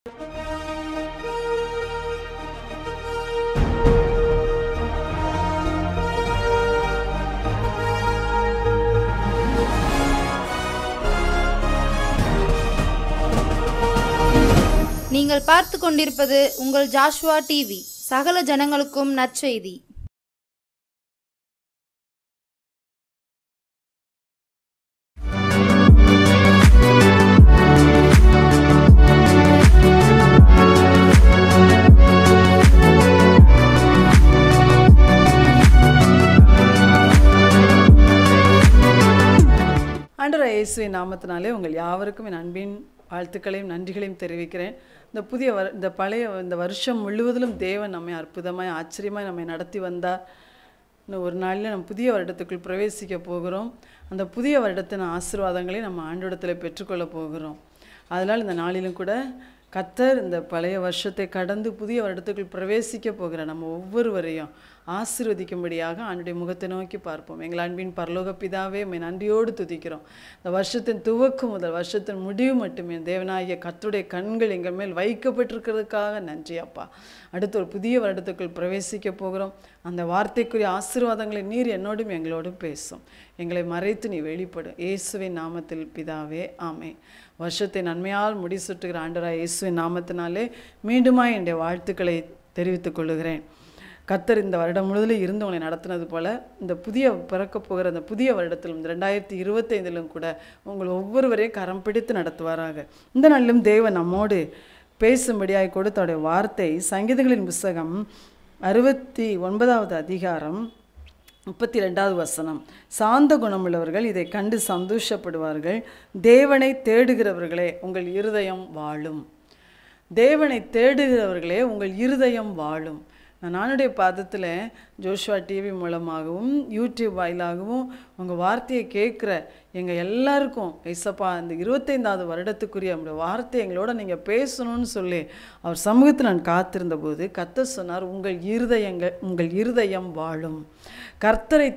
நீங்கள் பார்த்து கொண்டிருப்பது உங்கள் ஜாஷ்வா டிவி. சகல ஜனங்களுக்கும் நற்செய்தி. ஆண்டவர் இயேசுவின் நாமத்தினாலே உங்கள் யாவருக்கும் என் அன்பின் வாழ்த்துக்களையும் நன்றிகளையும் தெரிவிக்கிறேன். இந்த வருஷம் முழுவதிலும் தேவன் நம்மை அற்புதமாய் ஆச்சரியமாய் நம்மை நடத்தி வந்தார். இன்னும் ஒரு நாளில் நம்ம புதிய வருடத்துக்குள் பிரவேசிக்க போகிறோம். அந்த புதிய வருடத்தின் ஆசீர்வாதங்களை நம்ம ஆண்டவரிடத்தில் பெற்றுக்கொள்ள போகிறோம். அதனால் இந்த நாளிலும் கூட கர்த்தர் இந்த பழைய வருஷத்தை கடந்து புதிய வருடத்துக்குள் பிரவேசிக்க போகிற நம்ம ஒவ்வொருவரையும் ஆசீர்வதிக்கும்படியாக ஆண்டுடைய முகத்தை நோக்கி பார்ப்போம். எங்கள் அன்பின் பரலோக பிதாவே, உம்மை நன்றியோடு துதிக்கிறோம். இந்த வருஷத்தின் துவக்கம் முதல் வருஷத்தின் முடிவு மட்டுமே தேவனாகிய கர்த்தருடைய கண்கள் எங்கள் மேல் வைக்கப்பட்டிருக்கிறதுக்காக நன்றி அப்பா. அடுத்து ஒரு புதிய வருடத்துக்குள் பிரவேசிக்க போகிறோம். அந்த வார்த்தைக்குரிய ஆசீர்வாதங்களை நீர் என்னோடும் எங்களோடும் பேசும். எங்களை மறைத்து நீ வெளிப்படும். இயேசுவின் நாமத்தில் பிதாவே, ஆமென். வருஷத்தை நன்மையால் முடிசூட்டுகிற ஆண்டவராய் இயேசுவின் நாமத்தினாலே மீண்டுமாய் என்னுடைய வாழ்த்துக்களை தெரிவித்துக் கொள்கிறேன். கர்த்தர் இந்த வருடம் முழுவதும் இருந்து உங்களை நடத்தினது போல இந்த பிறக்க போகிற அந்த புதிய வருடத்திலும் இந்த 2025 கூட உங்கள் ஒவ்வொருவரையும் கரம் பிடித்து நடத்துவாராக. இந்த நாளிலும் தேவன் நம்மோடு பேசும்படியாய் கொடுத்தோடைய வார்த்தை சங்கீதங்களின் புஸ்தகம் 69வது அதிகாரம் 32வது வசனம். சாந்த குணமுள்ளவர்கள் இதை கண்டு சந்தோஷப்படுவார்கள். தேவனை தேடுகிறவர்களே உங்கள் இருதயம் வாழும். தேவனை தேடுகிறவர்களே உங்கள் இருதயம் வாழும். நானுடைய பாதத்தில் ஜோஷ்வா டிவி மூலமாகவும் யூடியூப் வாயிலாகவும் உங்கள் வார்த்தையை கேட்குற எங்கள் எல்லாருக்கும் ஏசப்பா இந்த 25வது வருடத்துக்குரிய நம்முடைய வார்த்தை எங்களோட நீங்கள் பேசணும்னு சொல்லி அவர் சமூகத்தில் நான் காத்திருந்த போது கர்த்தர் சொன்னார், உங்கள் இருதயம் வாழும். கர்த்தரை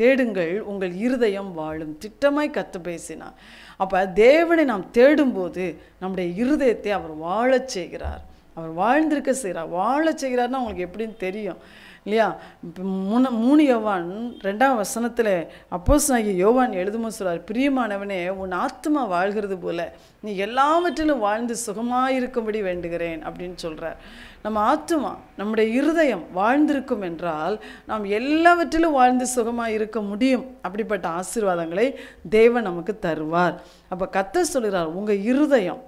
தேடுங்கள், உங்கள் இருதயம் வாழும். திட்டமாய் கர்த்தர் பேசினார். அப்போ தேவனை நாம் தேடும்போது நம்முடைய இருதயத்தை அவர் வாழச் செய்கிறார். அவர் வாழ்ந்திருக்க செய்கிறார். வாழச் செய்கிறார்னா உங்களுக்கு எப்படின்னு தெரியும் இல்லையா? 3 யோவான் 2ஆம் வசனத்தில் அப்போஸ்தலனாகிய யோவான் எழுதும்போது சொல்றார், பிரியமானவனே, உன் ஆத்துமா வாழ்கிறது போல நீ எல்லாவற்றிலும் வாழ்ந்து சுகமாயிருக்கும்படி வேண்டுகிறேன் அப்படின்னு சொல்கிறார். நம்ம ஆத்துமா, நம்முடைய இருதயம் வாழ்ந்திருக்கும் என்றால் நாம் எல்லாவற்றிலும் வாழ்ந்து சுகமாக இருக்க முடியும். அப்படிப்பட்ட ஆசீர்வாதங்களை தேவன் நமக்கு தருவார். அப்போ கர்த்தர் சொல்கிறார், உங்கள் இருதயம்,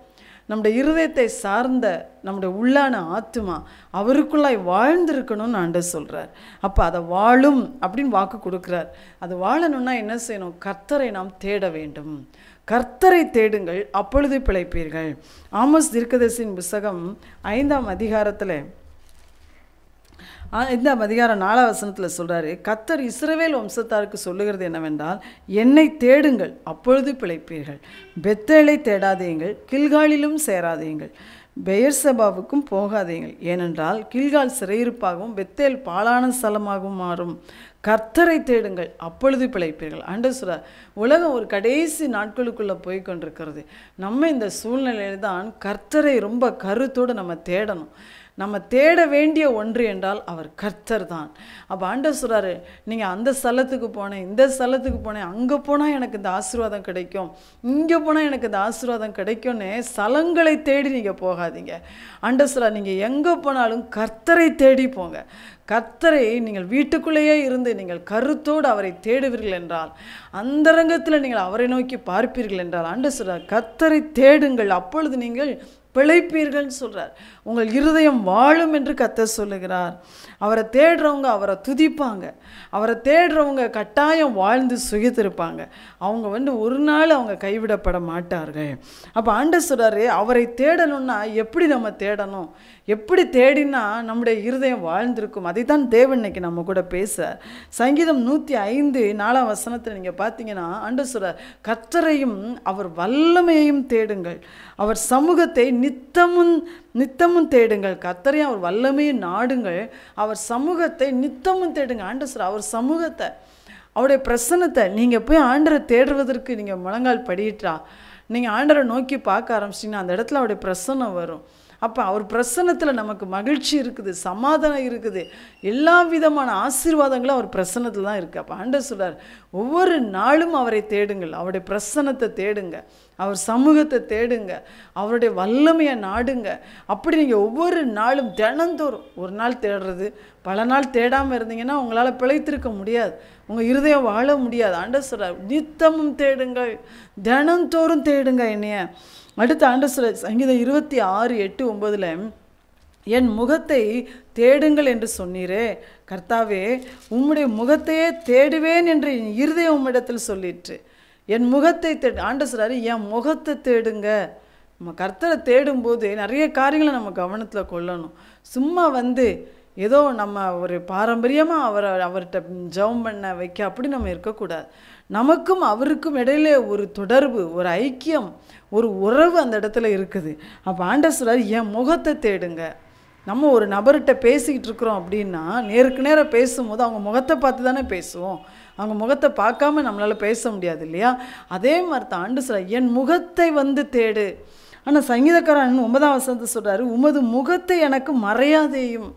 நம்முடைய இருதயத்தை சார்ந்த நம்முடைய உள்ளான ஆத்துமா அவருக்குள்ளாய் வாழ்ந்திருக்கணும்னு ஆண்டவர் சொல்கிறார். அப்போ அதை வாழும் அப்படின்னு வாக்கு கொடுக்குறார். அது வாழணும்னா என்ன செய்யணும்? கர்த்தரை நாம் தேட வேண்டும். கர்த்தரை தேடுங்கள், அப்பொழுது பிழைப்பீர்கள். ஆமோஸ் தீர்க்கதரிசியின் புஸ்தகம் 5ஆம் அதிகாரத்தில் 5ஆம் அதிகாரம் 4ஆம் வசனத்தில் சொல்கிறாரு, கர்த்தர் இஸ்ரவேல் வம்சத்தாருக்கு சொல்லுகிறது என்னவென்றால், என்னை தேடுங்கள், அப்பொழுது பிழைப்பீர்கள். பெத்தேலை தேடாதீங்கள், கில்காலிலும் சேராதீங்கள், பெயர்செபாவுக்கும் போகாதீங்கள். ஏனென்றால் கில்கால் சிறையிருப்பாகவும் பெத்தேல் பாழான ஸ்தலமாகவும் மாறும். கர்த்தரை தேடுங்கள், அப்பொழுது பிழைப்பீர்கள். ஆண்டவர் சொல்றார், உலகம் ஒரு கடைசி நாட்களுக்குள்ளே போய் கொண்டிருக்கிறது. நம்ம இந்த சூழ்நிலையில் தான் கர்த்தரை ரொம்ப கருத்தோடு நம்ம தேடணும். நம்ம தேட வேண்டிய ஒன்று என்றால் அவர் கர்த்தர் தான். அப்போ ஆண்டவர் சொல்கிறாரு, நீங்கள் அந்த ஸ்தலத்துக்கு போனேன், இந்த ஸ்தலத்துக்கு போனேன், அங்கே போனால் எனக்கு இந்த ஆசீர்வாதம் கிடைக்கும், இங்கே போனால் எனக்கு இந்த ஆசீர்வாதம் கிடைக்கும்னு ஸ்தலங்களை தேடி நீங்கள் போகாதீங்க. ஆண்டவர் சொல்கிறார், நீங்கள் எங்கே போனாலும் கர்த்தரை தேடி போங்க. கர்த்தரை நீங்கள் வீட்டுக்குள்ளேயே இருந்து நீங்கள் கருத்தோடு அவரை தேடுவீர்கள் என்றால், அந்தரங்கத்தில் நீங்கள் அவரை நோக்கி பார்ப்பீர்கள் என்றால், ஆண்டவர் சொல்கிறார், கர்த்தரை தேடுங்கள், அப்பொழுது நீங்கள் பிழைப்பீர்கள்னு சொல்கிறார். உங்கள் இருதயம் வாழும் என்று கர்த்தர் சொல்லுகிறார். அவரை தேடுறவங்க அவரை துதிப்பாங்க. அவரை தேடுறவங்க கட்டாயம் வாழ்ந்து சுகித்திருப்பாங்க. அவங்க ஒரு நாள் அவங்க கைவிடப்பட மாட்டார்கள். அப்போ ஆண்டவர் சொல்கிறாரு, அவரை தேடணும்னா எப்படி நம்ம தேடணும்? எப்படி தேடினா நம்முடைய இருதயம் வாழ்ந்திருக்கும்? அதை தான் தேவன் இன்னைக்கு நம்ம கூட பேச. சங்கீதம் 105 4ஆம் வசனத்தில் நீங்கள் பார்த்தீங்கன்னா ஆண்டவர் சொல்கிறார், கர்த்தரையும் அவர் வல்லமையையும் தேடுங்கள், அவர் சமூகத்தை நித்தமும் தேடுங்கள். கர்த்தரையும் அவர் வல்லமையும் நாடுங்கள், அவர் சமூகத்தை நித்தமும் தேடுங்க. ஆண்டவர் சொல்கிறார், அவர் சமூகத்தை, அவருடைய பிரசன்னத்தை நீங்கள் போய் ஆண்டரை தேடுவதற்கு நீங்கள் முழங்கால் படியிட்டா நீங்கள் ஆண்டவரை நோக்கி பார்க்க ஆரம்பிச்சிட்டிங்கன்னா அந்த இடத்துல அவருடைய பிரசன்னம் வரும். அப்போ அவர் பிரசன்னத்தில் நமக்கு மகிழ்ச்சி இருக்குது, சமாதானம் இருக்குது, எல்லா விதமான ஆசீர்வாதங்களும் அவர் பிரசன்னத்தில் தான் இருக்குது. அப்போ ஆண்டவர் சொல்றார், ஒவ்வொரு நாளும் அவரை தேடுங்கள், அவருடைய பிரசன்னத்தை தேடுங்க, அவர் சமூகத்தை தேடுங்க, அவருடைய வல்லமையை நாடுங்க. அப்படி நீங்கள் ஒவ்வொரு நாளும் தினந்தோறும், ஒரு நாள் தேடுறது பல நாள் தேடாமல் இருந்தீங்கன்னா உங்களால் பிழைத்திருக்க முடியாது, உங்கள் இருதயம் வாழ முடியாது. ஆண்டவர் சொல்றார், நித்தமும் தேடுங்கள், தினந்தோறும் தேடுங்க என்னைய. அடுத்த ஆண்டவர் சொல்றார் சங்கீதம் 26:8-9, என் முகத்தை தேடுங்கள் என்று சொன்னீரே கர்த்தாவே, உம்முடைய முகத்தையே தேடுவேன் என்று என் இருதயம் உம்மிடத்தில் சொல்லிற்று. என் முகத்தை தேடு. ஆண்டவர் சொல்றாரு, என் முகத்தை தேடுங்க. நம்ம கர்த்தரை தேடும்போது நிறைய காரியங்களை நம்ம கவனத்தில் கொள்ளணும். சும்மா ஏதோ நம்ம ஒரு பாரம்பரியமாக அவர்கிட்ட ஜெபம் பண்ண வைக்க அப்படி நம்ம இருக்கக்கூடாது. நமக்கும் அவருக்கும் இடையிலே ஒரு தொடர்பு, ஒரு ஐக்கியம், ஒரு உறவு அந்த இடத்துல இருக்குது. அப்போ ஆண்டவர் சொல்றாரு, என் முகத்தை தேடுங்க. நம்ம ஒரு நபர்கிட்ட பேசிக்கிட்டு இருக்கிறோம் அப்படின்னா நேருக்கு நேராக பேசும்போது அவங்க முகத்தை பார்த்து தானே பேசுவோம், அவங்க முகத்தை பார்க்காம நம்மளால் பேச முடியாது இல்லையா? அதே மாதிரி தான் ஆண்டவர் சொல்றாரு, என் முகத்தை தேடு. ஆனால் சங்கீதக்காரன் 9ஆம் வசனத்தை சொல்கிறாரு, உமது முகத்தை எனக்கு மறையாதேயும்.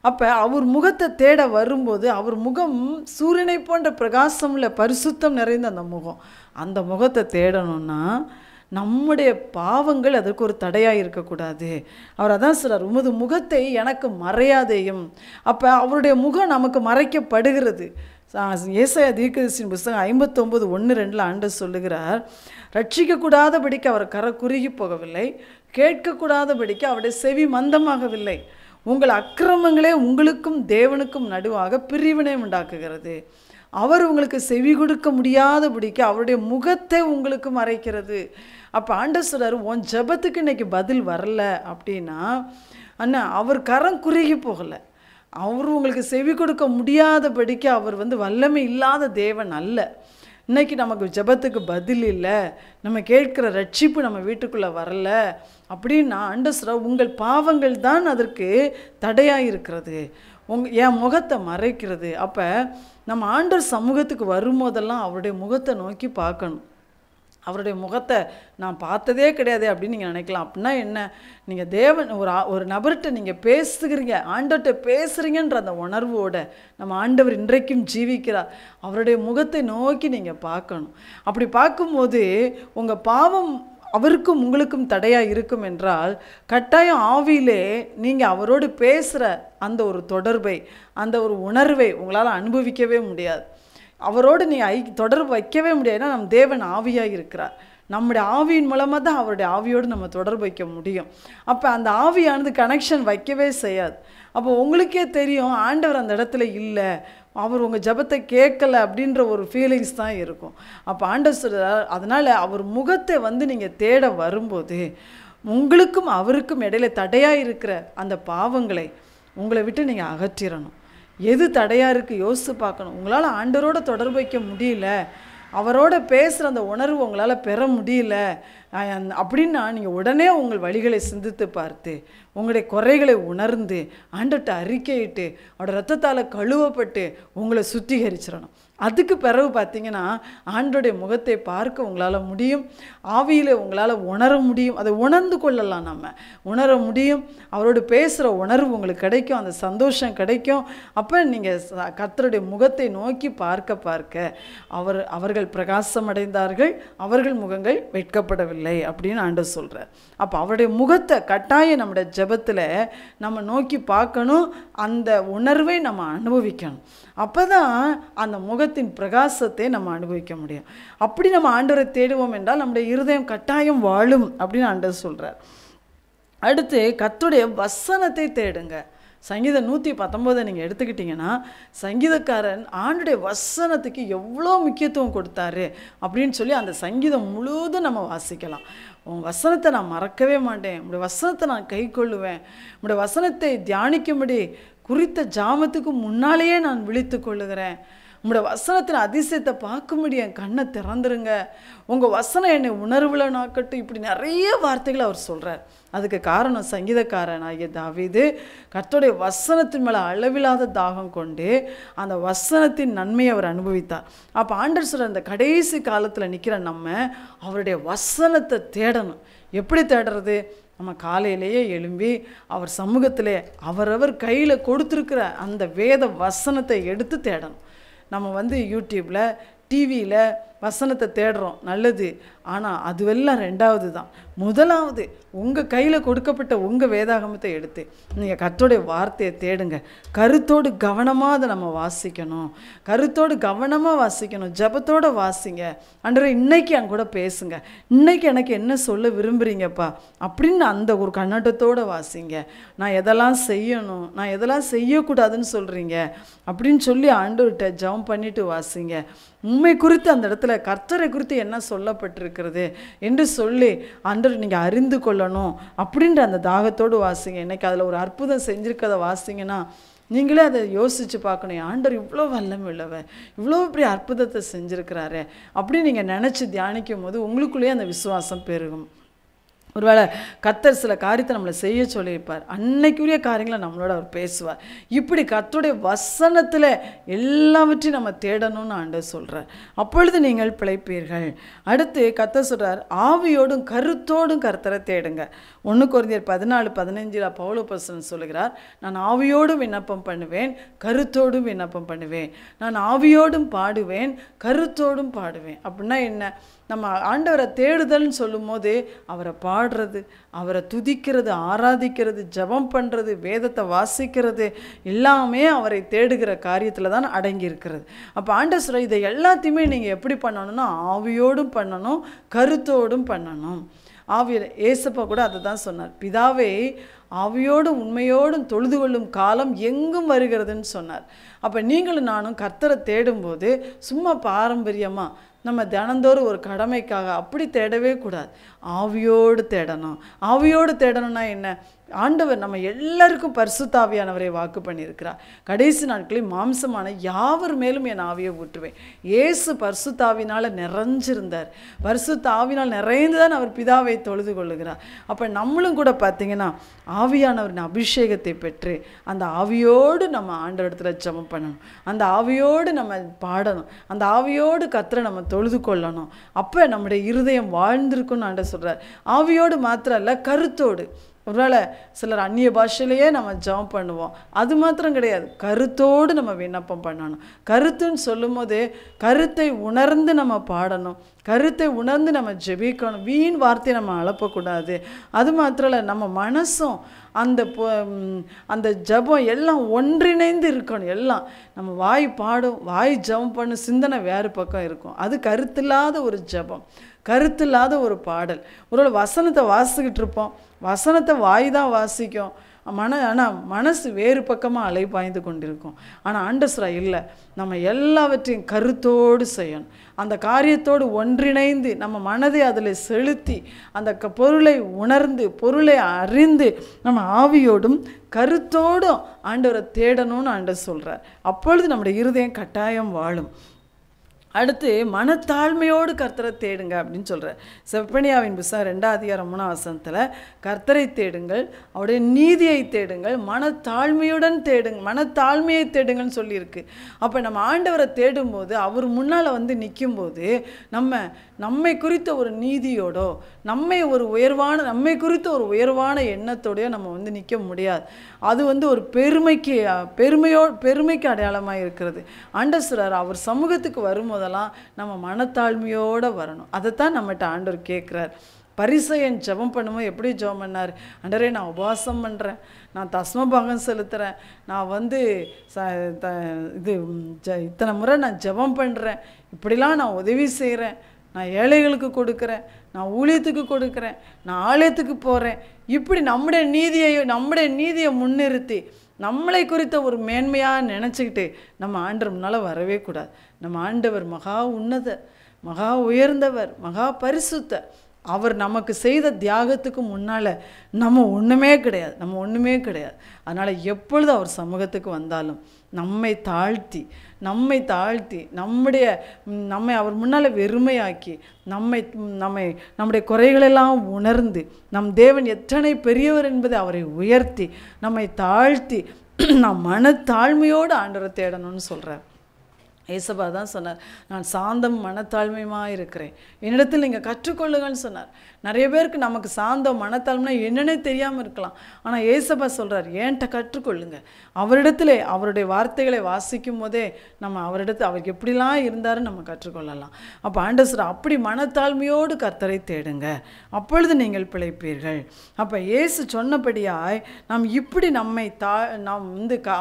அப்போ அவர் முகத்தை தேட வரும்போது அவர் முகம் சூரியனை போன்ற பிரகாசம் உள்ள பரிசுத்தம் நிறைந்த அந்த முகம், அந்த முகத்தை தேடணும்னா நம்முடைய பாவங்கள் அதற்கு ஒரு தடையாக இருக்கக்கூடாது. அவர் அதான் சொல்கிறார், உமது முகத்தை எனக்கு மறையாதேயும். அப்போ அவருடைய முகம் நமக்கு மறைக்கப்படுகிறது. ஏசாயா தீர்க்கதரிசியின் புத்தகம் 59:1-2 ஆண்டவர் சொல்லுகிறார், ரட்சிக்கக்கூடாதபடிக்கு அவர் கரை குறுகி போகவில்லை, கேட்கக்கூடாதபடிக்கு அவருடைய செவி மந்தமாகவில்லை. உங்கள் அக்கிரமங்களே உங்களுக்கும் தேவனுக்கும் நடுவாக பிரிவினை உண்டாக்குகிறது. அவர் உங்களுக்கு செவி கொடுக்க முடியாதபடிக்கு அவருடைய முகத்தை உங்களுக்கு மறைக்கிறது. அப்போ ஆண்டவர் சொல்றாரு, உன் ஜெபத்துக்கு இன்னைக்கு பதில் வரல அப்படின்னா அண்ணா அவர் கரம் குறுகி போகலை, அவர் உங்களுக்கு செவி கொடுக்க முடியாதபடிக்கு அவர் வல்லமை இல்லாத தேவன் அல்ல. இன்றைக்கி நமக்கு ஜெபத்துக்கு பதில் இல்லை, நம்ம கேட்குற ரட்சிப்பு நம்ம வீட்டுக்குள்ளே வரல அப்படின்னா ஆண்டவர் சொல்றார், உங்கள் பாவங்கள் தான் அதற்கு தடையாக இருக்கிறது, என் முகத்தை மறைக்கிறது. அப்போ நம்ம ஆண்டவர் சமூகத்துக்கு வரும்போதெல்லாம் அவருடைய முகத்தை நோக்கி பார்க்கணும். அவருடைய முகத்தை நான் பார்த்ததே கிடையாது அப்படின்னு நீங்கள் நினைக்கலாம். அப்படின்னா என்ன, நீங்கள் தேவன் ஒரு நபர்கிட்ட நீங்கள் பேசுகிறீங்க, ஆண்டவர்கிட்ட பேசுகிறீங்கன்ற அந்த உணர்வோடு நம்ம ஆண்டவர் இன்றைக்கும் ஜீவிக்கிறார், அவருடைய முகத்தை நோக்கி நீங்கள் பார்க்கணும். அப்படி பார்க்கும்போது உங்கள் பாவம் அவருக்கும் உங்களுக்கும் தடையாக இருக்கும் என்றால் கட்டாயம் ஆவியிலே நீங்கள் அவரோடு பேசுகிற அந்த ஒரு தொடர்பை, அந்த ஒரு உணர்வை உங்களால் அனுபவிக்கவே முடியாது. அவரோடு நீ தொடர்பு வைக்கவே முடியாதுன்னா நம் தேவன் ஆவியாக இருக்கிறார், நம்முடைய ஆவியின் மூலமாக தான் அவருடைய ஆவியோடு நம்ம தொடர்பு வைக்க முடியும். அப்போ அந்த ஆவியானது கனெக்ஷன் வைக்கவே செய்யாது. அப்போ உங்களுக்கே தெரியும் ஆண்டவர் அந்த இடத்துல இல்லை, அவர் உங்கள் ஜெபத்தை கேட்கலை அப்படின்ற ஒரு ஃபீலிங்ஸ் தான் இருக்கும். அப்போ ஆண்டவர் சொல்கிறார், அதனால் அவர் முகத்தை நீங்கள் தேட வரும்போது உங்களுக்கும் அவருக்கும் இடையில தடையாக இருக்கிற அந்த பாவங்களை உங்களை விட்டு நீங்கள் அகற்றிடணும். எது தடையாக இருக்குது யோசித்து பார்க்கணும். உங்களால் ஆண்டவரோட தொடர்பு வைக்க முடியல, அவரோட பேசுகிற அந்த உணர்வு உங்களால் பெற முடியல அப்படின்னா நீங்கள் உடனே உங்கள் வழிகளை சிந்தித்து பார்த்து உங்களுடைய குறைகளை உணர்ந்து ஆண்டவர்கிட்ட அறிக்கையிட்டு அவரோட ரத்தத்தால் கழுவப்பட்டு உங்களை சுத்திகரிச்சிடணும். அதுக்கு பிறகு பார்த்தீங்கன்னா ஆண்டோடைய முகத்தை பார்க்க உங்களால் முடியும், ஆவியில் உங்களால் உணர முடியும், அதை உணர்ந்து கொள்ளலாம், நம்ம உணர முடியும். அவரோடு பேசுகிற உணர்வு உங்களுக்கு கிடைக்கும், அந்த சந்தோஷம் கிடைக்கும். அப்போ நீங்கள் கர்த்தருடைய முகத்தை நோக்கி பார்க்க பார்க்க அவர்கள் பிரகாசம் அடைந்தார்கள், அவர்கள் முகங்கள் வெட்கப்படவில்லை அப்படின்னு ஆண்டவர் சொல்கிறார். அப்போ அவருடைய முகத்தை கட்டாயம் நம்முடைய ஜெபத்தில் நம்ம நோக்கி பார்க்கணும், அந்த உணர்வை நம்ம அனுபவிக்கணும். அப்போ தான் அந்த முகத்தின் பிரகாசத்தை நம்ம அனுபவிக்க முடியும். அப்படி நம்ம ஆண்டவரை தேடுவோம் என்றால் நம்முடைய இருதயம் கட்டாயம் வாழும் அப்படின்னு ஆண்டவர் சொல்கிறார். அடுத்து கர்த்தருடைய வசனத்தை தேடுங்க. சங்கீதம் 119 நீங்கள் எடுத்துக்கிட்டிங்கன்னா சங்கீதக்காரன் ஆண்டுடைய வசனத்துக்கு எவ்வளோ முக்கியத்துவம் கொடுத்தாரு அப்படின்னு சொல்லி அந்த சங்கீதம் முழுவதும் நம்ம வாசிக்கலாம். உன் வசனத்தை நான் மறக்கவே மாட்டேன், உங்களுடைய வசனத்தை நான் கை கொள்ளுவேன், உங்களுடைய வசனத்தை தியானிக்கும்படி குறித்த ஜாமத்துக்கு முன்னாலேயே நான் விழித்து கொள்ளுகிறேன், உங்களோட வசனத்தின் அதிசயத்தை பார்க்கும்படி என் கண்ணை திறந்துருங்க, உங்கள் வசனம் என்னை உணர்வுல நாக்கட்டும். இப்படி நிறைய வார்த்தைகள் அவர் சொல்கிறார். அதுக்கு காரணம் சங்கீதக்காரன் ஆகிய தாவீது கர்த்தருடைய வசனத்தின் மேலே அளவில்லாத தாகம் கொண்டு அந்த வசனத்தின் நன்மையை அவர் அனுபவித்தார். அப்போ ஆண்டவர் சொல்ற அந்த கடைசி காலத்தில் நிற்கிற நம்ம அவருடைய வசனத்தை தேடணும். எப்படி தேடுறது? நம்ம காலையிலேயே எழும்பி அவர் சமூகத்திலே அவரவர் கையில் கொடுத்துருக்கிற அந்த வேத வசனத்தை எடுத்து தேடணும். நம்ம யூடியூப்பில் டிவியில் வசனத்தை தேடுறோம், நல்லது. ஆனால் அதுவெல்லாம் ரெண்டாவது தான். முதலாவது உங்கள் கையில் கொடுக்கப்பட்ட உங்கள் வேதாகமத்தை எடுத்து நீங்கள் கர்த்தருடைய வார்த்தையை தேடுங்க. கருத்தோடு கவனமாக அதை நம்ம வாசிக்கணும், கருத்தோடு கவனமாக வாசிக்கணும். ஜபத்தோடு வாசிங்க. ஆண்டவரே இன்னைக்கு என் கூட பேசுங்க, இன்னைக்கு எனக்கு என்ன சொல்ல விரும்புகிறீங்கப்பா அப்படின்னு அந்த ஒரு கண்ணோட்டத்தோடு வாசிங்க. நான் எதெல்லாம் செய்யணும், நான் எதெல்லாம் செய்யக்கூடாதுன்னு சொல்கிறீங்க அப்படின்னு சொல்லி ஆண்டவர்கிட்ட ஜெபம் பண்ணிட்டு வாசிங்க. உண்மை குறித்து அந்த இடத்துல கர்த்தரை குறித்து என்ன சொல்லப்பட்டிருக்கிறது என்று சொல்லி ஆண்டவர் நீங்கள் அறிந்து கொள்ளணும் அப்படின்ற அந்த தாகத்தோடு வாசிங்க. இன்றைக்கி அதில் ஒரு அற்புதம் செஞ்சுருக்கதை வாசிங்கன்னா நீங்களே அதை யோசித்து பார்க்கணும். ஆண்டவர் இவ்வளோ வல்லமை உள்ளவர், இவ்வளோ பெரிய அற்புதத்தை செஞ்சுருக்கிறாரு அப்படின்னு நீங்கள் நினச்சி தியானிக்கும் போது உங்களுக்குள்ளேயே அந்த விசுவாசம் பெருகும். ஒருவேளை கர்த்தர் சில காரியத்தை நம்மளை செய்ய சொல்லியிருப்பார், அன்னைக்குரிய காரியங்களை நம்மளோட அவர் பேசுவார். இப்படி கர்த்தருடைய வசனத்தில் எல்லாவற்றையும் நம்ம தேடணும்னு ஆண்டவர் சொல்கிறார். அப்பொழுது நீங்கள் பிழைப்பீர்கள். அடுத்து கர்த்தர் சொல்கிறார், ஆவியோடும் கருத்தோடும் கர்த்தரை தேடுங்க. 1 கொரிந்தியர் 14:15 பவுல் அப்போஸ்தலன் சொல்லுகிறார், நான் ஆவியோடும் விண்ணப்பம் பண்ணுவேன், கருத்தோடும் விண்ணப்பம் பண்ணுவேன். நான் ஆவியோடும் பாடுவேன், கருத்தோடும் பாடுவேன். அப்படின்னா என்ன? நம்ம ஆண்டவரை தேடுதல்னு சொல்லும் போது அவரை பாடுறது, அவரை துதிக்கிறது, ஆராதிக்கிறது, ஜெபம் பண்ணுறது, வேதத்தை வாசிக்கிறது எல்லாமே அவரை தேடுகிற காரியத்தில் தான் அடங்கி இருக்கிறது. அப்போ ஆண்டவர் சொல்ற இதை எல்லாத்தையுமே நீங்கள் எப்படி பண்ணணும்னா ஆவியோடும் பண்ணணும், கருத்தோடும் பண்ணணும். ஆவியில் ஏசப்பா கூட அதை தான் சொன்னார், பிதாவை ஆவியோடும் உண்மையோடும் தொழுது கொள்ளும் காலம் எங்கும் வருகிறதுன்னு சொன்னார். அப்போ நீங்களும் நானும் கர்த்தரை தேடும்போது சும்மா பாரம்பரியமாக நம்ம தினந்தோறும் ஒரு கடமைக்காக அப்படி தேடவே கூடாது. ஆவியோடு தேடணும். ஆவியோடு தேடணும்னா என்ன? ஆண்டவர் நம்ம எல்லாருக்கும் பரிசுத்த ஆவியானவரை வாக்கு பண்ணியிருக்கிறார். கடைசி நாட்களில் மாம்சமான யாவர் மேலும் என் ஆவியை ஊற்றுவேன். இயேசு பரிசுத்த ஆவியினால் நிறைஞ்சிருந்தார். பரிசுத்த ஆவியினால் நிறைந்து தான் அவர் பிதாவை தொழுது கொள்ளுகிறார். அப்போ நம்மளும் கூட பார்த்திங்கன்னா ஆவியானவரின் அபிஷேகத்தை பெற்று அந்த ஆவியோடு நம்ம ஆண்டவரிடத்துல ஜெபம் பண்ணணும், அந்த ஆவியோடு நம்ம பாடணும், அந்த ஆவியோடு கர்த்தரை நம்ம தொழுது கொள்ளணும். அப்போ நம்முடைய இருதயம் வாழ்ந்திருக்குன்னு ஆண்டவர் சொல்கிறார். ஆவியோடு மாத்திரம் இல்லை, கருத்தோடு. ஒருவேளை சிலர் அந்நிய பாஷையிலேயே நம்ம ஜெபம் பண்ணுவோம், அது மாத்திரம் கிடையாது, கருத்தோடு நம்ம விண்ணப்பம் பண்ணணும். கருத்துன்னு சொல்லும் போது கருத்தை உணர்ந்து நம்ம பாடணும், கருத்தை உணர்ந்து நம்ம ஜெபிக்கணும். வீண் வார்த்தையை நம்ம அழப்பக்கூடாது. அது மாத்திரம் இல்லை, நம்ம மனசும் அந்த ஜெபம் எல்லாம் ஒன்றிணைந்து இருக்கணும். எல்லாம் நம்ம வாய் பாடும், வாய் ஜெபம் பண்ணும், சிந்தனை வேறு பக்கம் இருக்கும். அது கருத்தில்லாத ஒரு ஜெபம், கருத்தில்லாத ஒரு பாடல். ஒரு வசனத்தை வாசிக்கிட்டு இருப்போம், வசனத்தை வாய் தான் வாசிக்கும், ஆனால் மனசு வேறு பக்கமாக அலைபாய்ந்து கொண்டிருக்கும். ஆனால் ஆண்டவரா இல்லை, நம்ம எல்லாவற்றையும் கருத்தோடு செய்யணும். அந்த காரியத்தோடு ஒன்றிணைந்து நம்ம மனதை அதில் செலுத்தி அந்த பொருளை உணர்ந்து பொருளை அறிந்து நம்ம ஆவியோடும் கருத்தோடும் ஆண்டவரை தேடணும்னு ஆண்டவர் சொல்கிறார். அப்பொழுது நம்முடைய இருதயம் கட்டாயம் வாழும். அடுத்து மனத்தாழ்மையோடு கர்த்தரை தேடுங்க அப்படின்னு சொல்கிறார். செப்பனியாவின் புத்தகம் 2:3 கர்த்தரை தேடுங்கள், அவருடைய நீதியை தேடுங்கள், மனத்தாழ்மையுடன் தேடுங்க, மனத்தாழ்மையை தேடுங்கன்னு சொல்லியிருக்கு. அப்போ நம்ம ஆண்டவரை தேடும்போது அவர் முன்னால் நிற்கும்போது நம்மை குறித்த ஒரு நீதியோடோ நம்மை குறித்த ஒரு உயர்வான எண்ணத்தோடையோ நம்ம நிற்க முடியாது. அது ஒரு பெருமைக்கு அடையாளமாக இருக்கிறது. ஆண்டவர் சொல்றார், அவர் சமூகத்துக்கு வரும்போதெல்லாம் நம்ம மனத்தாழ்மையோடு வரணும். அதைத்தான் நம்மகிட்ட ஆண்டவர் கேட்குறார். பரிசேயன் ஜெபம் பண்ணும்போது எப்படி ஜெபம் பண்ணார்? ஆண்டவரே, நான் உபவாசம் பண்ணுறேன், நான் தஸ்மபாகம் செலுத்துகிறேன், நான் இத்தனை முறை நான் ஜெபம் பண்ணுறேன், இப்படிலாம் நான் உதவி செய்கிறேன், நான் ஏழைகளுக்கு கொடுக்குறேன், நான் ஊழியத்துக்கு கொடுக்குறேன், நான் ஆலயத்துக்கு போகிறேன். இப்படி நம்முடைய நீதியை முன்னிறுத்தி நம்மளை குறித்த ஒரு மேன்மையாக நினச்சிக்கிட்டு நம்ம ஆண்டவர் முன்னால் வரவே கூடாது. நம்ம ஆண்டவர் மகா உன்னதர், மகா உயர்ந்தவர், மகா பரிசுத்த. அவர் நமக்கு செய்த தியாகத்துக்கு முன்னால் நம்ம ஒன்றுமே கிடையாது. அதனால் எப்பொழுது அவர் சமூகத்துக்கு வந்தாலும் நம்மை தாழ்த்தி நம்மை அவர் முன்னால் வெறுமையாக்கி நம்முடைய குறைகளெல்லாம் உணர்ந்து நம் தேவன் எத்தனை பெரியவர் என்பதை அவரை உயர்த்தி நம்மை தாழ்த்தி நாம் மனத்தாழ்மையோடு ஆண்டவரை தேடணும்னு சொல்கிறார். ஏசப்பா தான் சொன்னார், நான் சாந்தம் மனத்தாழ்மையுமாக இருக்கிறேன், என்னிடத்தில் நீங்கள் கற்றுக்கொள்ளுங்கன்னு சொன்னார். நிறைய பேருக்கு நமக்கு சாந்தம் மனத்தாழ்மைனா என்னன்னே தெரியாமல் இருக்கலாம். ஆனால் ஏசப்பா சொல்கிறார், ஏன்ட்ட கற்றுக்கொள்ளுங்க. அவரிடத்துல அவருடைய வார்த்தைகளை வாசிக்கும் போதே நம்ம அவரிடத்தில் அவர் எப்படிலாம் இருந்தாருன்னு நம்ம கற்றுக்கொள்ளலாம். அப்போ ஆண்டவர் சொல்றார், அப்படி மனத்தாழ்மையோடு கர்த்தரை தேடுங்க, அப்பொழுது நீங்கள் பிழைப்பீர்கள். அப்போ இயேசு சொன்னபடியாய் நாம் இப்படி நாம்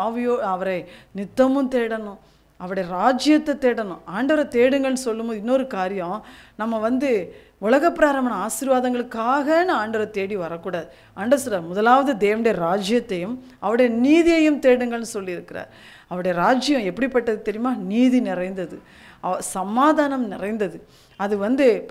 ஆவியோ அவரை நித்தமும் தேடணும், அவருடைய ராஜ்யத்தை தேடணும். ஆண்டவரை தேடுங்கன்னு சொல்லும்போது இன்னொரு காரியம், நம்ம உலக பிராரம்பண ஆசீர்வாதங்களுக்காக ஆண்டவரை தேடி வரக்கூடாது. ஆண்டவர் சொல்றார், முதலாவது தேவனுடைய ராஜ்யத்தையும் அவருடைய நீதியையும் தேடுங்கள்னு சொல்லியிருக்கிறார். அவருடைய ராஜ்யம் எப்படிப்பட்டது தெரியுமா? நீதி நிறைந்தது, சமாதானம் நிறைந்தது, அது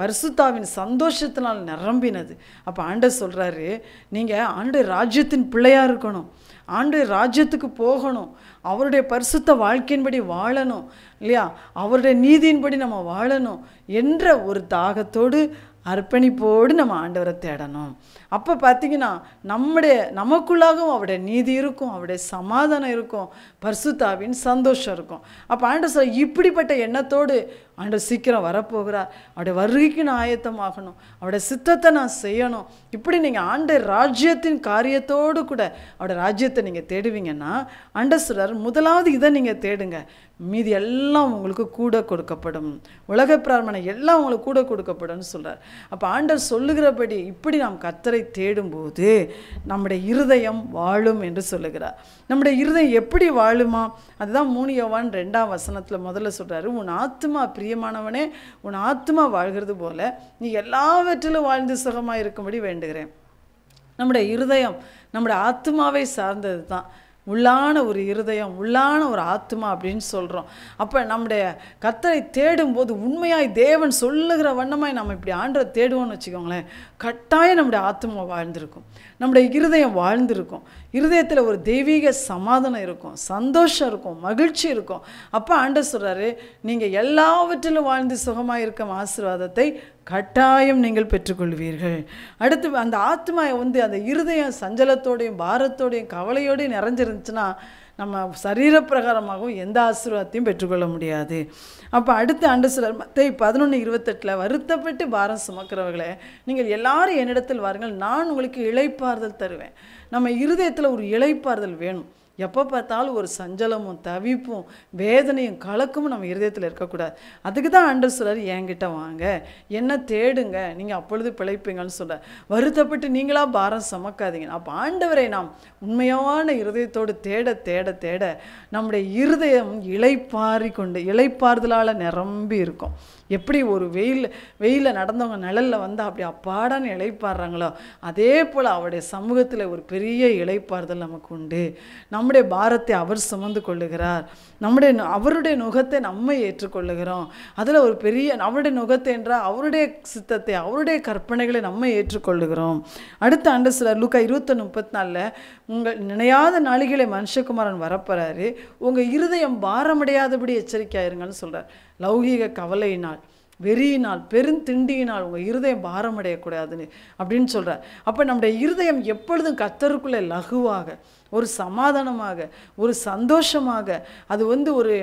பரிசுத்தாவின் சந்தோஷத்தினால் நிரம்பினது. அப்போ ஆண்டவர் சொல்கிறாரு, நீங்கள் ஆண்டவர் ராஜ்யத்தின் பிள்ளையாக இருக்கணும், ஆண்டவர் ராஜ்யத்துக்கு போகணும், அவருடைய பரிசுத்த வாழ்க்கையின்படி வாழணும் இல்லையா, அவருடைய நீதியின்படி நம்ம வாழணும் என்ற ஒரு தாகத்தோடு அர்ப்பணிப்போடு நம்ம ஆண்டவரை தேடணும். அப்போ பார்த்தீங்கன்னா நமக்குள்ளாகவும் அவருடைய நீதி இருக்கும், அவருடைய சமாதானம் இருக்கும், பரிசுத்தாவின் சந்தோஷம் இருக்கும். அப்போ ஆண்டவர் சொல்ல, இப்படிப்பட்ட எண்ணத்தோடு ஆண்டவர் சீக்கிரம் வரப்போகிறார், அவருடைய வருகைக்கு நான் ஆயத்தமாகணும், அவருடைய சித்தத்தை நான் செய்யணும். இப்படி நீங்கள் ஆண்டவர் ராஜ்யத்தின் காரியத்தோடு கூட அவருடைய ராஜ்யத்தை நீங்கள் தேடுவீங்கன்னா ஆண்டவர் சொல்றார், முதலாவது இதை நீங்கள் தேடுங்க, மீதி எல்லாம் உங்களுக்கு கூட கொடுக்கப்படும், உலக பிரார்த்தனை எல்லாம் உங்களுக்கு கூட கொடுக்கப்படும் சொல்கிறார். அப்போ ஆண்டவர் சொல்லுகிறபடி இப்படி நாம் கர்த்தரை தேடும்போது நம்முடைய இருதயம் வாழும் என்று சொல்லுகிறார். நம்முடைய இருதயம் எப்படி வாழுமா? அதுதான் 3 யோவான் 2 முதல்ல சொல்கிறாரு, உன் ஆத்துமா பிரியமானவனே, உன் ஆத்துமா வாழ்கிறது போல நீ எல்லாவற்றிலும் வாழ்ந்து சுகமாக இருக்கும்படி வேண்டுகிறேன். நம்முடைய இருதயம் நம்முடைய ஆத்மாவை சார்ந்தது தான். உள்ளான ஒரு இருதயம், உள்ளான ஒரு ஆத்மா அப்படின்னு சொல்கிறோம். அப்போ நம்முடைய கர்த்தரை தேடும்போது உண்மையாய் தேவன் சொல்லுகிற வண்ணமாய் நம்ம இப்படி ஆண்டரை தேடுவோம்னு வச்சுக்கோங்களேன், கட்டாயம் நம்முடைய ஆத்மா வாழ்ந்திருக்கும், நம்முடைய இருதயம் வாழ்ந்திருக்கும், இருதயத்தில் ஒரு தெய்வீக சமாதானம் இருக்கும், சந்தோஷம் இருக்கும், மகிழ்ச்சி இருக்கும். அப்போ ஆண்டவர் சொல்கிறாரு, நீங்கள் எல்லாவற்றிலும் வாழ்ந்து சுகமாக இருக்கும் ஆசீர்வாதத்தை கட்டாயம் நீங்கள் பெற்றுக்கொள்வீர்கள். அடுத்து அந்த ஆத்மா அந்த இருதயம் சஞ்சலத்தோடையும் பாரத்தோடையும் கவலையோடையும் நிறைஞ்சிருந்துச்சுன்னா நம்ம சரீரப்பிரகாரமாகவும் எந்த ஆசீர்வாதத்தையும் பெற்றுக்கொள்ள முடியாது. அப்போ அடுத்து ஆண்டவர் சொல்றார், மத்தேயு 11:28 வருத்தப்பட்டு பாரம் சுமக்கிறவர்களே நீங்கள் எல்லாரும் என்னிடத்தில் வாருங்கள், நான் உங்களுக்கு இளைப்பாறுதல் தருவேன். நம்ம இருதயத்தில் ஒரு இளைப்பாறுதல் வேணும். எப்போ பார்த்தாலும் ஒரு சஞ்சலமும் தவிப்பும் வேதனையும் கலக்கமும் நம்ம இருதயத்தில் இருக்கக்கூடாது. அதுக்கு தான் ஆண்டவர் சொல்றார், என்கிட்ட வாங்க, என்ன தேடுங்க, நீங்கள் அப்பொழுது பிழைப்பீங்கன்னு சொல்கிறார். வருத்தப்பட்டு நீங்களா பாரம் சுமக்காதீங்க. அப்போ ஆண்டவரை நாம் உண்மையான இருதயத்தோடு தேட தேட தேட நம்முடைய இருதயம் இளைப்பாறுதலால் நிரம்பி இருக்கும். எப்படி ஒரு வெயிலில் நடந்தவங்க நிழலில் வந்தால் அப்படி அப்பாடான்னு இளைப்பாடுறாங்களோ, அதே போல் அவருடைய சமூகத்தில் ஒரு பெரிய இளைப்பாறுதல் நமக்கு உண்டு. நம்முடைய பாரத்தை அவர் சுமந்து கொள்ளுகிறார், அவருடைய நுகத்தை நம்ம ஏற்றுக்கொள்ளுகிறோம். அதில் ஒரு பெரிய அவருடைய நுகத்தை என்றால் அவருடைய சித்தத்தை, அவருடைய கற்பனைகளை நம்ம ஏற்றுக்கொள்ளுகிறோம். அடுத்த ஆண்டு சிலர் லூக்கா 21:34 உங்கள் நினையாத நாளிகளை மனுஷகுமாரன் வரப்போறாரு, உங்கள் இருதயம் பாரமடையாதபடி எச்சரிக்கையாயிருங்கன்னு சொல்கிறார். லௌகீக கவலையினால், வெறியினால், பெருந்திண்டியினால் உங்கள் இருதயம் பாரமடையக்கூடாதுன்னு அப்படின்னு சொல்கிறார். அப்போ நம்முடைய இருதயம் எப்பொழுதும் கர்த்தருக்குள்ளே லகுவாக, ஒரு சமாதானமாக, ஒரு சந்தோஷமாக, அது ஒரு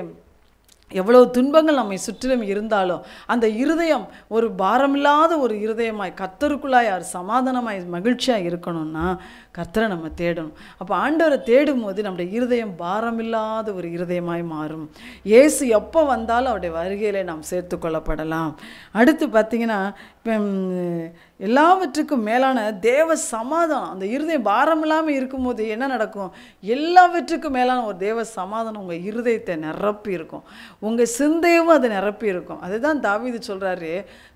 எவ்வளோ துன்பங்கள் நம்மை சுற்றிலும் இருந்தாலும் அந்த இருதயம் ஒரு பாரமில்லாத ஒரு இருதயமாய் கர்த்தருக்குள்ளாய் சமாதானமாய் மகிழ்ச்சியாக இருக்கணும்னா கர்த்தரை நம்ம தேடணும். அப்போ ஆண்டவரை தேடும் போது நம்முடைய இருதயம் பாரமில்லாத ஒரு இருதயமாய் மாறும். இயேசு எப்போ வந்தாலும் அவருடைய வருகையிலே நாம் சேர்த்து கொள்ளப்படலாம். அடுத்து பார்த்திங்கன்னா எல்லாவற்றுக்கும் மேலான தேவ சமாதானம், அந்த இருதயம் பாரம் இல்லாமல் இருக்கும்போது என்ன நடக்கும்? எல்லாவற்றுக்கும் மேலான ஒரு தேவ சமாதானம் உங்கள் இருதயத்தை நிரப்பி இருக்கும், உங்கள் சிந்தையும் அதை நிரப்பி இருக்கும். அதுதான் தாவீது சொல்கிறாரு,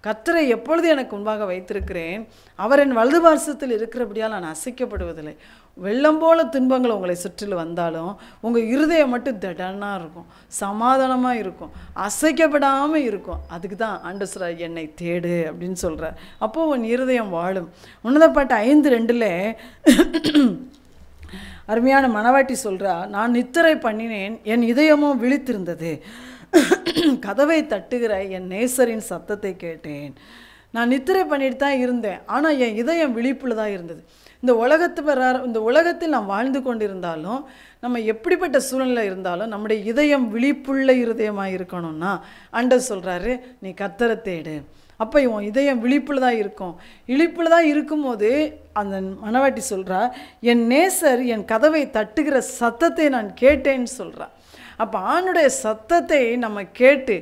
கர்த்தரை எப்பொழுது எனக்கு முன்பாக வைத்திருக்கிறேன், அவர் என் வலது பார்சத்தில் இருக்கிறபடியால் நான் அசைக்கப்படுவதில்லை. வெள்ளம் போல துன்பங்கள் உங்களை சுற்றில் வந்தாலும் உங்கள் இருதயம் மட்டும் திடனாக இருக்கும், சமாதானமாக இருக்கும், அசைக்கப்படாமல் இருக்கும். அதுக்கு தான் ஆண்டவர் சொல்றார், என்னை தேடு அப்படின்னு சொல்கிறார். அப்போது உன் இருதயம் வாழும். உன்னத பாட்டு 5:2 அருமையான மணவாட்டி சொல்கிறா, நான் நித்திரை பண்ணினேன், என் இதயமோ விழித்திருந்தது, கதவை தட்டுகிற என் நேசரின் சத்தத்தை கேட்டேன். நான் நித்திரை பண்ணிட்டு தான் இருந்தேன், ஆனால் என் இதயம் விழிப்புல தான் இருந்தது. இந்த உலகத்தில் நாம் வாழ்ந்து கொண்டிருந்தாலும், நம்ம எப்படிப்பட்ட சூழ்நிலை இருந்தாலும் நம்முடைய இதயம் விழிப்புள்ள இருதயமாக இருக்கணும்னா ஆண்டவர் சொல்கிறாரு, நீ கர்த்தரை தேடு. அப்போ இவன் இதயம் விழிப்பில் தான் இருக்கும். விழிப்பில் தான் இருக்கும்போது அந்த மணவாட்டி சொல்கிறா, என் நேசர் என் கதவை தட்டுகிற சத்தத்தை நான் கேட்டேன்னு சொல்கிறா. அப்போ ஆணுடைய சத்தத்தை நம்ம கேட்டு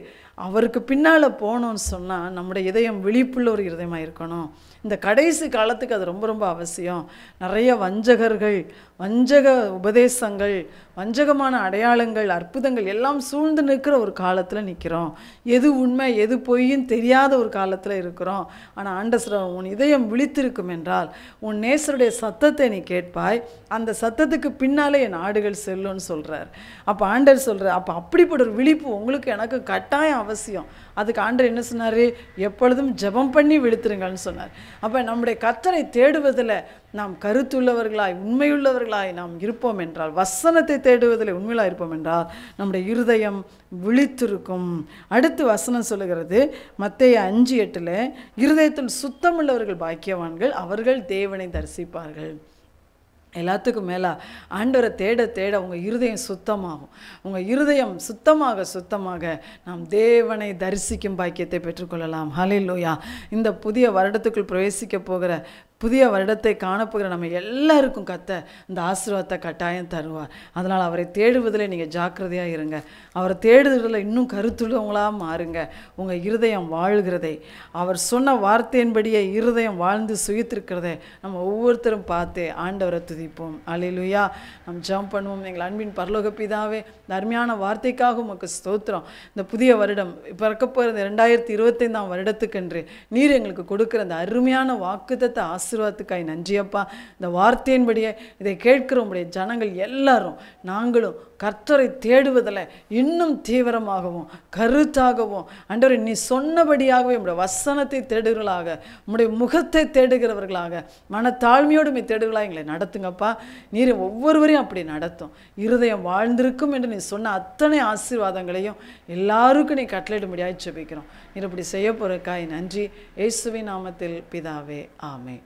அவருக்கு பின்னால் போகணும்னு சொன்னால் நம்முடைய இதயம் விழிப்புள்ள ஒரு இதயமாக இருக்கணும். இந்த கடைசி காலத்துக்கு அது ரொம்ப ரொம்ப அவசியம். நிறைய வஞ்சகர்கள், வஞ்சக உபதேசங்கள், வஞ்சகமான அடையாளங்கள், அற்புதங்கள் எல்லாம் சூழ்ந்து நிற்கிற ஒரு காலத்தில் நிற்கிறோம். எது உண்மை எது பொய்ன்னு தெரியாத ஒரு காலத்தில் இருக்கிறோம். ஆனால் ஆண்டவர், உன் இதயம் விழித்திருக்கும் என்றால் உன் நேசருடைய சத்தத்தை நீ கேட்பாய், அந்த சத்தத்துக்கு பின்னாலே என் ஆடுகள் செல்லும்னு சொல்கிறார். அப்போ ஆண்டவர் சொல்கிறார், அப்போ அப்படிப்பட்ட ஒரு விழிப்பு உங்களுக்கு எனக்கு கட்டாயம் அவசியம். அதுக்கு ஆண்டவர் என்ன சொன்னார்? எப்பொழுதும் ஜெபம் பண்ணி விழித்திருங்கள்னு சொன்னார். அப்போ நம்முடைய கர்த்தரை தேடுவதில் நாம் கருத்துள்ளவர்களாய் உண்மையுள்ளவர்களாய் நாம் இருப்போம் என்றால், வசனத்தை தேடுவதில் உண்மையாக இருப்போம் என்றால் நம்முடைய இருதயம் விழித்திருக்கும். அடுத்து வசனம் சொல்லுகிறது மத்தேயு 5:8, இருதயத்தில் சுத்தமுள்ளவர்கள் பாக்கியவான்கள், அவர்கள் தேவனை தரிசிப்பார்கள். எல்லாத்துக்கும் மேலே ஆண்டவரை தேட தேட உங்கள் இருதயம் சுத்தமாகும். உங்கள் இருதயம் சுத்தமாக நாம் தேவனை தரிசிக்கும் பாக்கியத்தை பெற்றுக்கொள்ளலாம். ஹல்லேலூயா. இந்த புதிய வருடத்துக்குள் பிரவேசிக்க போகிற, புதிய வருடத்தை காணப்போகிற நம்ம எல்லாருக்கும் கர்த்தர் இந்த ஆசீர்வாதத்தை கட்டாயம் தருவார். அதனால் அவரை தேடுவதில் நீங்கள் ஜாக்கிரதையாக இருங்க. அவரை தேடுவதில் இன்னும் கருத்துள்ளவங்களாக மாறுங்க. உங்கள் இருதயம் வாழ்கிறதை, அவர் சொன்ன வார்த்தையின்படியே இருதயம் வாழ்ந்து சுயித்திருக்கிறதை நம்ம ஒவ்வொருத்தரும் பார்த்து ஆண்டவரை துதிப்போம். அல்லேலூயா. நாம் ஜெபம் பண்ணுவோம். எங்கள் அன்பின் பரலோக பிதாவே, இந்த அருமையான வார்த்தைக்காக உமக்கு ஸ்தோத்திரம். இந்த புதிய வருடம் பிறக்க போகிற 2025 வருடத்துக்கென்று நீர் எங்களுக்கு கொடுக்குற அந்த அருமையான வாக்குத்தத்த ஆசீர்வாதத்துக்காய் நன்றியப்பா. இந்த வார்த்தையின்படியே இதை கேட்கிற உங்களுடைய ஜனங்கள் எல்லாரும் நாங்களும் கர்த்தரை தேடுவதில் இன்னும் தீவிரமாகவும் கருத்தாகவும், ஆண்டவரே நீ சொன்னபடியாகவே உங்களுடைய வசனத்தை தேடுகிறவர்களாக, உங்களுடைய முகத்தை தேடுகிறவர்களாக, மனத்தாழ்மையோடு நீ தேடுகளாக எங்களை நடத்துங்கப்பா. நீர் ஒவ்வொருவரையும் அப்படி நடத்தும். இருதயம் வாழ்ந்திருக்கும் என்று நீ சொன்ன அத்தனை ஆசீர்வாதங்களையும் எல்லாருக்கும் நீ கட்டளையிடும்படியாக ஜெபிக்கிறோம். நீர் இப்படி செய்ய போறக்காய் நன்றி. இயேசுவின் நாமத்தில் பிதாவே, ஆமென்.